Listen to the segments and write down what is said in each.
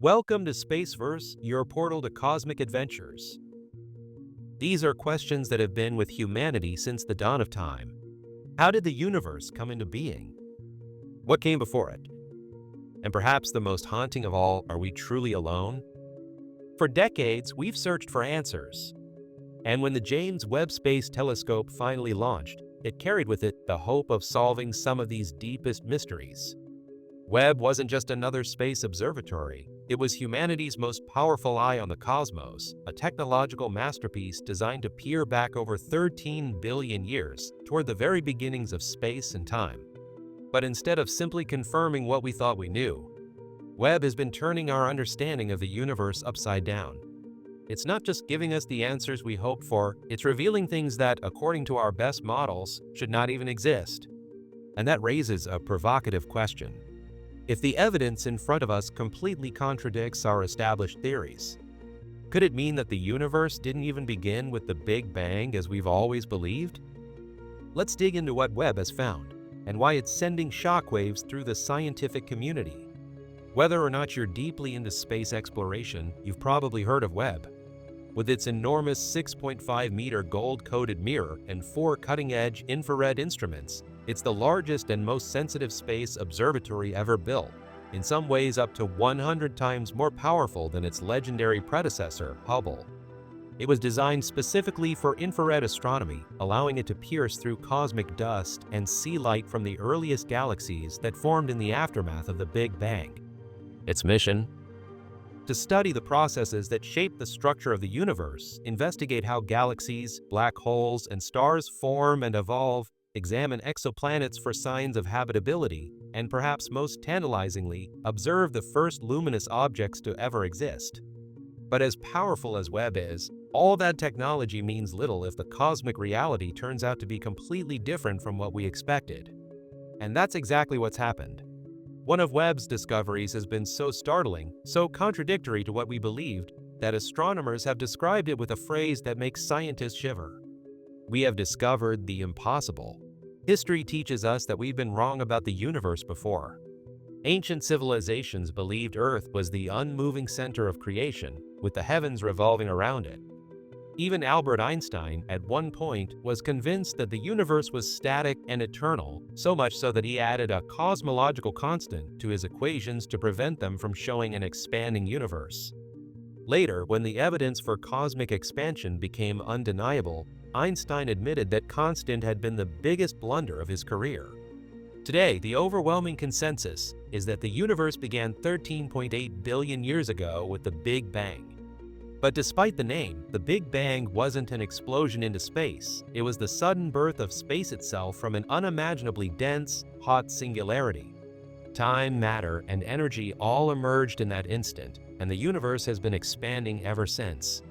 Welcome to Spaceverse, your portal to cosmic adventures. These are questions that have been with humanity since the dawn of time. How did the universe come into being? What came before it? And perhaps the most haunting of all, are we truly alone? For decades, we've searched for answers. And when the James Webb Space Telescope finally launched, it carried with it the hope of solving some of these deepest mysteries. Webb wasn't just another space observatory. It was humanity's most powerful eye on the cosmos, a technological masterpiece designed to peer back over 13 billion years toward the very beginnings of space and time. But instead of simply confirming what we thought we knew, Webb has been turning our understanding of the universe upside down. It's not just giving us the answers we hoped for, it's revealing things that, according to our best models, should not even exist. And that raises a provocative question. If the evidence in front of us completely contradicts our established theories, could it mean that the universe didn't even begin with the Big Bang as we've always believed? Let's dig into what Webb has found and why it's sending shockwaves through the scientific community. Whether or not you're deeply into space exploration, you've probably heard of Webb. With its enormous 6.5-meter gold-coated mirror and 4 cutting-edge infrared instruments, it's the largest and most sensitive space observatory ever built, in some ways up to 100 times more powerful than its legendary predecessor, Hubble. It was designed specifically for infrared astronomy, allowing it to pierce through cosmic dust and see light from the earliest galaxies that formed in the aftermath of the Big Bang. Its mission? To study the processes that shape the structure of the universe, investigate how galaxies, black holes, and stars form and evolve, examine exoplanets for signs of habitability, and perhaps most tantalizingly, observe the first luminous objects to ever exist. But as powerful as Webb is, all that technology means little if the cosmic reality turns out to be completely different from what we expected. And that's exactly what's happened. One of Webb's discoveries has been so startling, so contradictory to what we believed, that astronomers have described it with a phrase that makes scientists shiver. We have discovered the impossible. History teaches us that we've been wrong about the universe before. Ancient civilizations believed Earth was the unmoving center of creation, with the heavens revolving around it. Even Albert Einstein, at one point, was convinced that the universe was static and eternal, so much so that he added a cosmological constant to his equations to prevent them from showing an expanding universe. Later, when the evidence for cosmic expansion became undeniable, Einstein admitted that constant had been the biggest blunder of his career. Today, the overwhelming consensus is that the universe began 13.8 billion years ago with the Big Bang. But despite the name, the Big Bang wasn't an explosion into space. It was the sudden birth of space itself from an unimaginably dense, hot singularity. Time, matter, and energy all emerged in that instant, and the universe has been expanding ever since.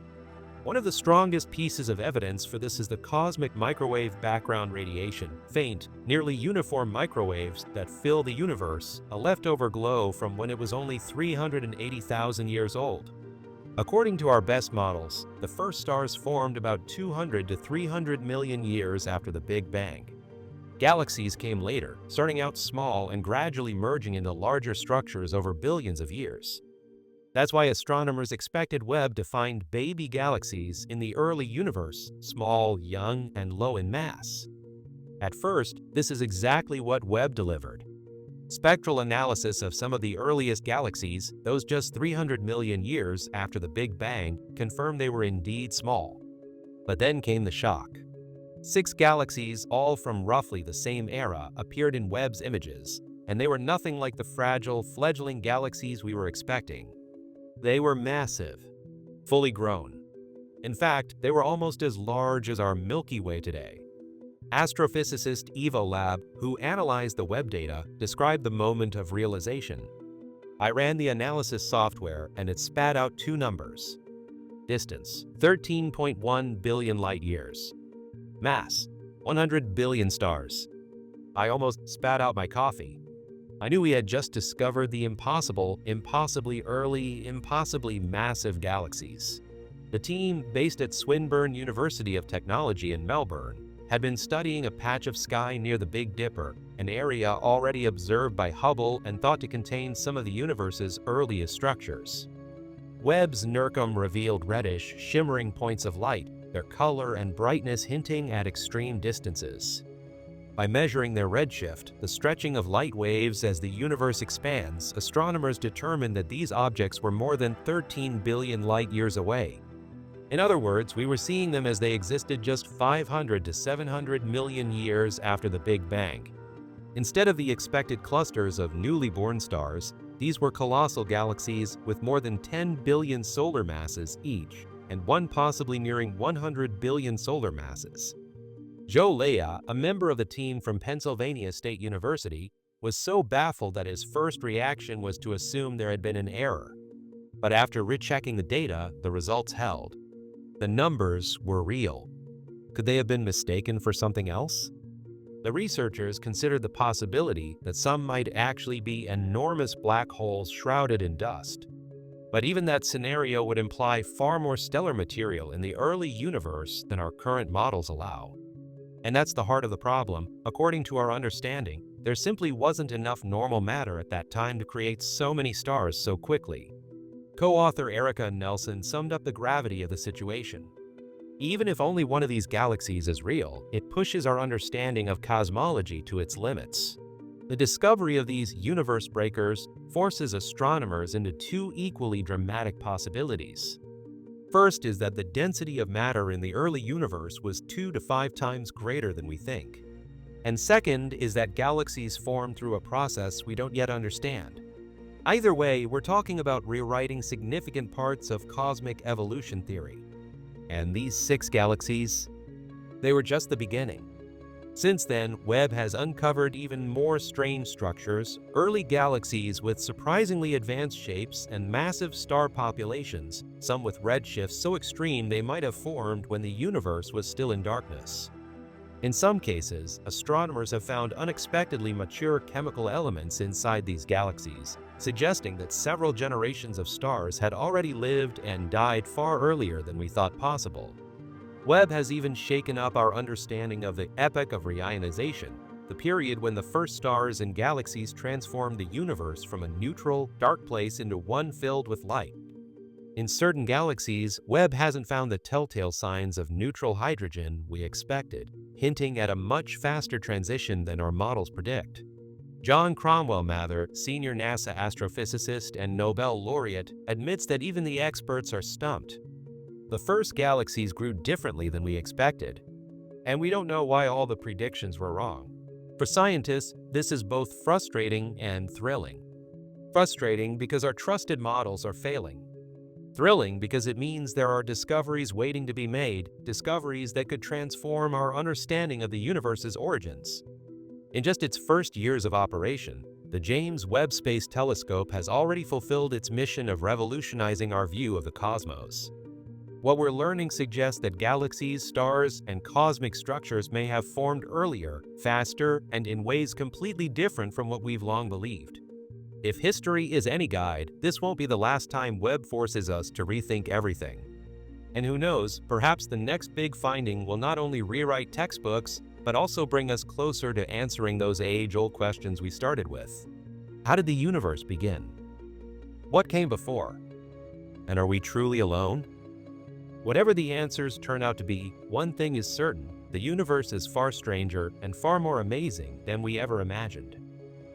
One of the strongest pieces of evidence for this is the cosmic microwave background radiation, faint, nearly uniform microwaves that fill the universe, a leftover glow from when it was only 380,000 years old. According to our best models, the first stars formed about 200 to 300 million years after the Big Bang. Galaxies came later, starting out small and gradually merging into larger structures over billions of years. That's why astronomers expected Webb to find baby galaxies in the early universe, small, young, and low in mass. At first, this is exactly what Webb delivered. Spectral analysis of some of the earliest galaxies, those just 300 million years after the Big Bang, confirmed they were indeed small. But then came the shock. 6 galaxies, all from roughly the same era, appeared in Webb's images, and they were nothing like the fragile, fledgling galaxies we were expecting. They were massive, fully grown. In fact, they were almost as large as our Milky Way today. Astrophysicist Evolab, who analyzed the Webb data, described the moment of realization. I ran the analysis software and it spat out 2 numbers. Distance, 13.1 billion light-years. Mass, 100 billion stars. I almost spat out my coffee. I knew we had just discovered the impossible, impossibly early, impossibly massive galaxies. The team, based at Swinburne University of Technology in Melbourne, had been studying a patch of sky near the Big Dipper, an area already observed by Hubble and thought to contain some of the universe's earliest structures. Webb's NIRCM revealed reddish, shimmering points of light, their color and brightness hinting at extreme distances. By measuring their redshift, the stretching of light waves as the universe expands, astronomers determined that these objects were more than 13 billion light-years away. In other words, we were seeing them as they existed just 500 to 700 million years after the Big Bang. Instead of the expected clusters of newly born stars, these were colossal galaxies with more than 10 billion solar masses each, and one possibly nearing 100 billion solar masses. Joe Leah, a member of the team from Pennsylvania State University, was so baffled that his first reaction was to assume there had been an error. But after rechecking the data, the results held. The numbers were real. Could they have been mistaken for something else? The researchers considered the possibility that some might actually be enormous black holes shrouded in dust. But even that scenario would imply far more stellar material in the early universe than our current models allow. And that's the heart of the problem. According to our understanding, there simply wasn't enough normal matter at that time to create so many stars so quickly. Co-author Erica Nelson summed up the gravity of the situation. Even if only one of these galaxies is real, it pushes our understanding of cosmology to its limits. The discovery of these universe breakers forces astronomers into two equally dramatic possibilities. First is that the density of matter in the early universe was 2 to 5 times greater than we think. And second is that galaxies formed through a process we don't yet understand. Either way, we're talking about rewriting significant parts of cosmic evolution theory. And these 6 galaxies, they were just the beginning. Since then, Webb has uncovered even more strange structures, early galaxies with surprisingly advanced shapes and massive star populations, some with redshifts so extreme they might have formed when the universe was still in darkness. In some cases, astronomers have found unexpectedly mature chemical elements inside these galaxies, suggesting that several generations of stars had already lived and died far earlier than we thought possible. Webb has even shaken up our understanding of the epoch of reionization, the period when the first stars and galaxies transformed the universe from a neutral, dark place into one filled with light. In certain galaxies, Webb hasn't found the telltale signs of neutral hydrogen we expected, hinting at a much faster transition than our models predict. John Cromwell Mather, senior NASA astrophysicist and Nobel laureate, admits that even the experts are stumped. The first galaxies grew differently than we expected, and we don't know why all the predictions were wrong. For scientists, this is both frustrating and thrilling. Frustrating because our trusted models are failing. Thrilling because it means there are discoveries waiting to be made, discoveries that could transform our understanding of the universe's origins. In just its first years of operation, the James Webb Space Telescope has already fulfilled its mission of revolutionizing our view of the cosmos. What we're learning suggests that galaxies, stars, and cosmic structures may have formed earlier, faster, and in ways completely different from what we've long believed. If history is any guide, this won't be the last time Webb forces us to rethink everything. And who knows, perhaps the next big finding will not only rewrite textbooks, but also bring us closer to answering those age-old questions we started with. How did the universe begin? What came before? And are we truly alone? Whatever the answers turn out to be, one thing is certain: the universe is far stranger and far more amazing than we ever imagined.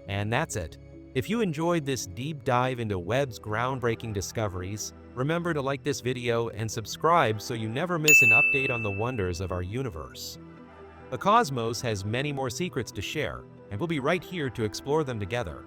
And that's it. If you enjoyed this deep dive into Webb's groundbreaking discoveries, remember to like this video and subscribe so you never miss an update on the wonders of our universe. The cosmos has many more secrets to share, and we'll be right here to explore them together.